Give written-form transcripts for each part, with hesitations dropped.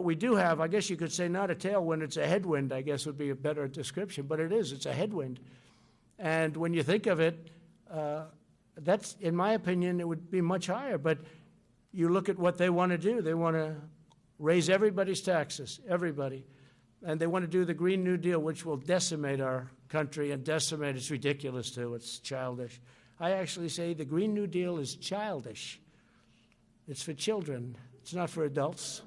But we do have, I guess you could say, not a tailwind, it's a headwind, I guess would be a better description, but it is, it's a headwind. And when you think of it, that's, in my opinion, it would be much higher. But you look at what they want to do. They want to raise everybody's taxes, everybody. And they want to do the Green New Deal, which will decimate our country and decimate. It's ridiculous, too. It's childish. I actually say the Green New Deal is childish. It's for children. It's not for adults.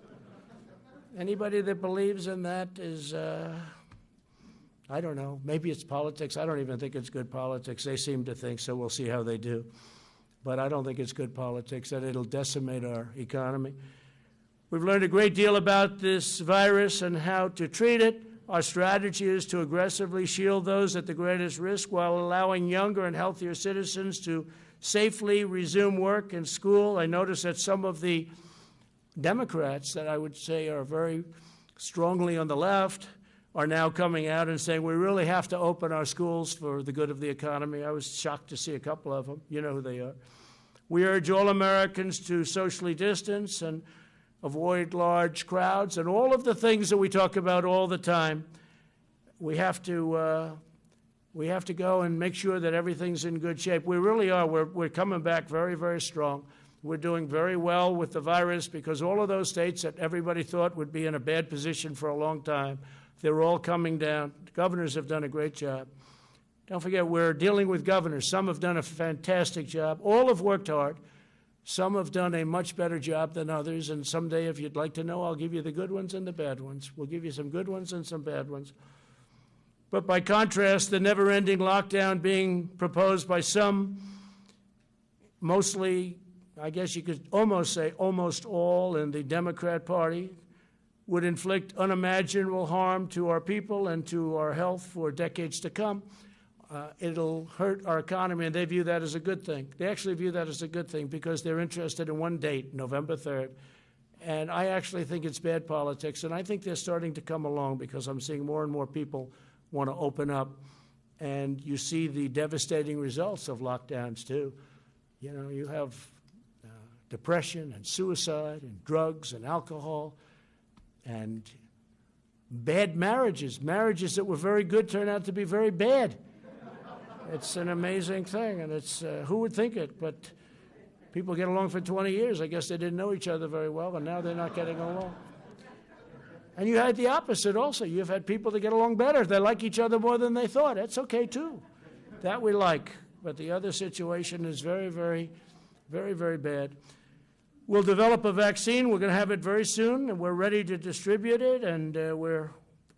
Anybody that believes in that is, I don't know, maybe it's politics. I don't even think it's good politics. They seem to think, so we'll see how they do. But I don't think it's good politics, that it'll decimate our economy. We've learned a great deal about this virus and how to treat it. Our strategy is to aggressively shield those at the greatest risk while allowing younger and healthier citizens to safely resume work and school. I notice that some of the Democrats that I would say are very strongly on the left are now coming out and saying we really have to open our schools for the good of the economy. I was shocked to see a couple of them. You know who they are. We urge all Americans to socially distance and avoid large crowds and all of the things that we talk about all the time. We have to go and make sure that everything's in good shape. We really are. We're coming back very, very strong. We're doing very well with the virus because all of those states that everybody thought would be in a bad position for a long time, they're all coming down. The governors have done a great job. Don't forget, we're dealing with governors. Some have done a fantastic job. All have worked hard. Some have done a much better job than others, and someday, if you'd like to know, I'll give you the good ones and the bad ones. We'll give you some good ones and some bad ones. But by contrast, the never-ending lockdown being proposed by some, mostly, I guess you could almost say almost all in the Democrat Party, would inflict unimaginable harm to our people and to our health for decades to come. It'll hurt our economy, and they view that as a good thing. They actually view that as a good thing because they're interested in one date, November 3rd. And I actually think it's bad politics, and I think they're starting to come along because I'm seeing more and more people want to open up. And you see the devastating results of lockdowns, too. You know, you have depression and suicide and drugs and alcohol and bad marriages. Marriages that were very good turn out to be very bad. It's an amazing thing, and it's who would think it? But people get along for 20 years. I guess they didn't know each other very well, and now they're not getting along. And you had the opposite also. You've had people that get along better. They like each other more than they thought. That's okay, too. That we like. But the other situation is very, very, very, very bad. We'll develop a vaccine. We're going to have it very soon, and we're ready to distribute it, and we've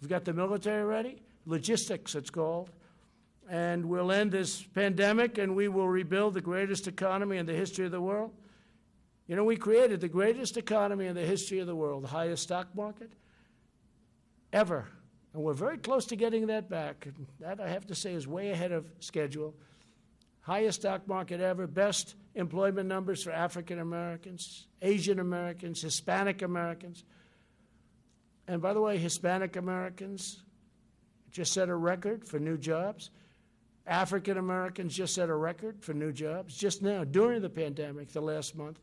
got the military ready. Logistics, it's called. And we'll end this pandemic, and we will rebuild the greatest economy in the history of the world. You know, we created the greatest economy in the history of the world, the highest stock market ever. And we're very close to getting that back. And that, I have to say, is way ahead of schedule. Highest stock market ever, best employment numbers for African Americans, Asian Americans, Hispanic Americans. And by the way, Hispanic Americans just set a record for new jobs. African Americans just set a record for new jobs just now, during the pandemic, the last month.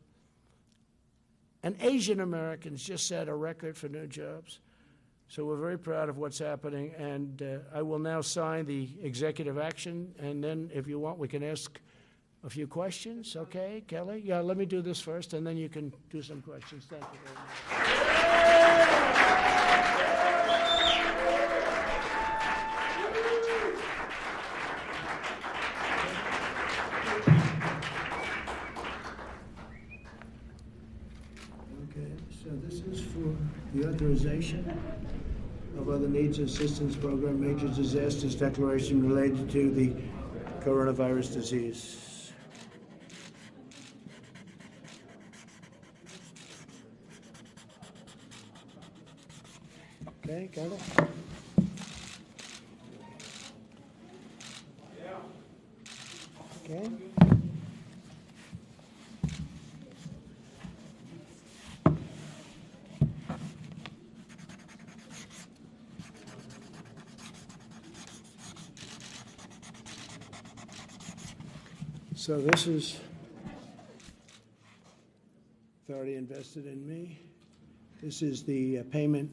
And Asian Americans just set a record for new jobs. So we're very proud of what's happening, and I will now sign the executive action, and then if you want, we can ask a few questions. Okay, Kelly? Yeah, let me do this first, and then you can do some questions. Thank you very much. So this is for the authorization of other needs assistance program, major disasters declaration related to the coronavirus disease. Okay, got it? Okay. So this is authority invested in me. This is the payment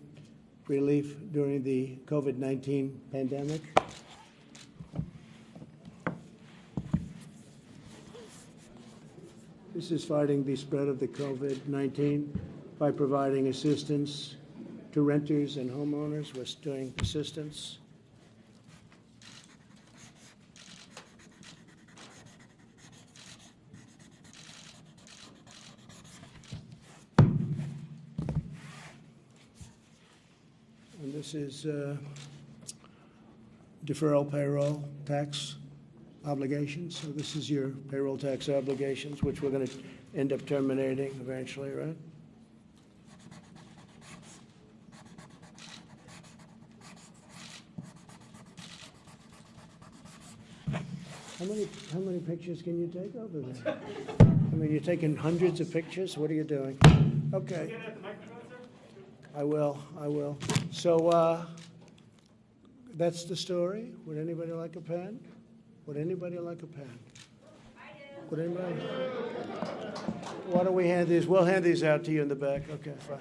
relief during the COVID-19 pandemic. This is fighting the spread of the COVID-19 by providing assistance to renters and homeowners. We're doing assistance. And this is deferral payroll tax obligations. So this is your payroll tax obligations, which we're going to end up terminating eventually, right? How many pictures can you take over there? I mean, you're taking hundreds of pictures. What are you doing? Okay. I will. So that's the story. Would anybody like a pen? Would anybody like a pen? I do. Would anybody? Why don't we hand these? We'll hand these out to you in the back. Okay, fine.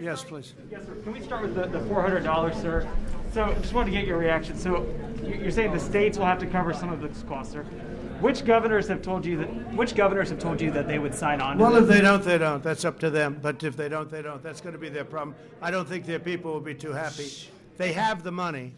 Yes, please. Yes, sir. Can we start with the $400, sir? So just wanted to get your reaction. So you're saying the states will have to cover some of the costs, sir. Which governors have told you that they would sign on to Well, this? if they don't, they don't. That's up to them. But if they don't, they don't. That's going to be their problem. I don't think their people will be too happy. They have the money,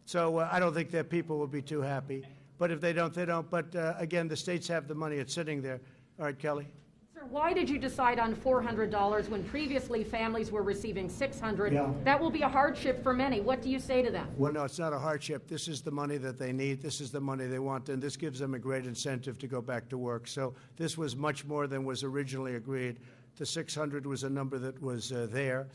so I don't think their people will be too happy. But if they don't, they don't. But again, the states have the money. It's sitting there. All right, Kelly. Sir, why did you decide on $400 when previously families were receiving $600? Yeah. That will be a hardship for many. What do you say to them? Well, no, it's not a hardship. This is the money that they need. This is the money they want, and this gives them a great incentive to go back to work. So this was much more than was originally agreed. The 600 was a number that was there,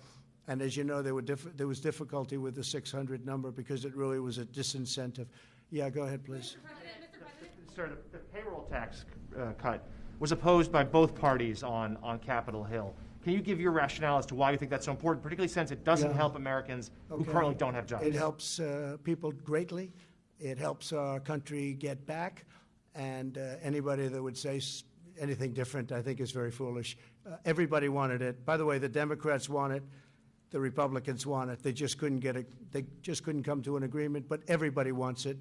and as you know, there was difficulty with the 600 number because it really was a disincentive. Yeah, go ahead, please. Mr. President. Sir, the payroll tax cut was opposed by both parties on Capitol Hill. Can you give your rationale as to why you think that's so important, particularly since it doesn't help Americans who currently don't have jobs? It helps people greatly. It helps our country get back. And anybody that would say anything different, I think, is very foolish. Everybody wanted it. By the way, the Democrats want it. The Republicans want it. They just couldn't get it. They just couldn't come to an agreement. But everybody wants it.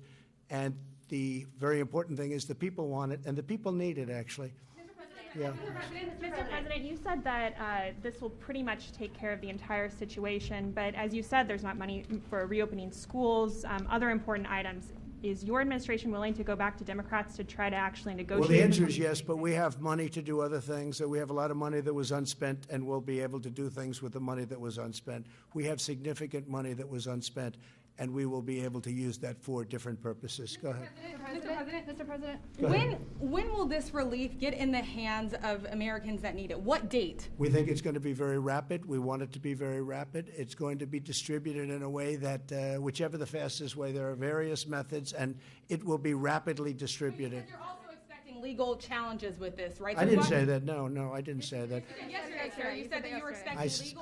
And the very important thing is the people want it, and the people need it, actually. Yeah. Mr. President, you said that this will pretty much take care of the entire situation, but as you said, there's not money for reopening schools, other important items. Is your administration willing to go back to Democrats to try to actually negotiate? Well, the answer is yes, but we have money to do other things. We have a lot of money that was unspent, and we'll be able to do things with the money that was unspent. We have significant money that was unspent, and we will be able to use that for different purposes. Go ahead. Mr. President, when will this relief get in the hands of Americans that need it? What date? We think it's going to be very rapid. We want it to be very rapid. It's going to be distributed in a way that, whichever the fastest way, there are various methods, and it will be rapidly distributed. You're also expecting legal challenges with this, right? I didn't say that. No, I didn't say that. Yesterday, sir, you said that you were expecting legal.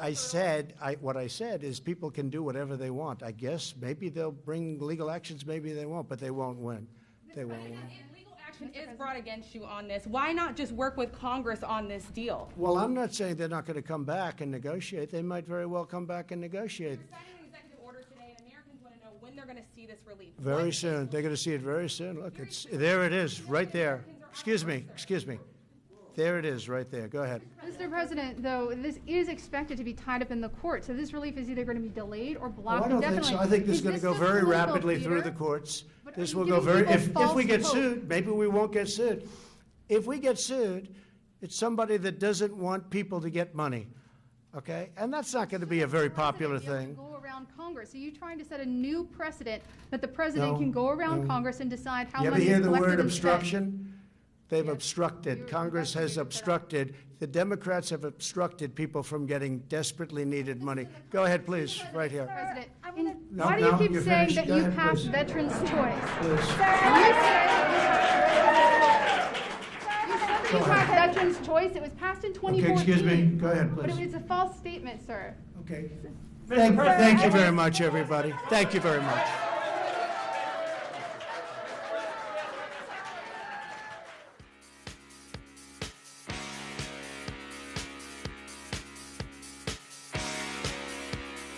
What I said is people can do whatever they want. I guess maybe they'll bring legal actions, maybe they won't, but they won't win. They won't win. If legal action is brought against you on this, why not just work with Congress on this deal? Well, I'm not saying they're not going to come back and negotiate. They might very well come back and negotiate. You're signing an executive order today, and Americans want to know when they're going to see this relief. Very soon. They're going to see it very soon. Look, there it is, right there. Excuse me. There it is, right there. Go ahead. Mr. President, though, this is expected to be tied up in the courts, so this relief is either going to be delayed or blocked I don't think indefinitely. so. I think this is going to go very rapidly through the courts. This will go very. If we get sued, maybe we won't get sued. If we get sued, it's somebody that doesn't want people to get money, okay? And that's not going to be a very popular thing. Go around Congress. Are you trying to set a new precedent that the president can go around Congress and decide how You ever money hear is the collected word and spent? obstruction? They've obstructed. Congress has obstructed. The Democrats have obstructed people from getting desperately needed money. Go ahead, please, right here. President, No, why do you keep you're saying finished. that Go you ahead, passed please. veterans' choice? Please. You said you passed veterans' choice. It was passed in 2014. Okay, excuse me. Go ahead, But please. it's a false statement, sir. Okay. Thank you very much, everybody. Thank you very much.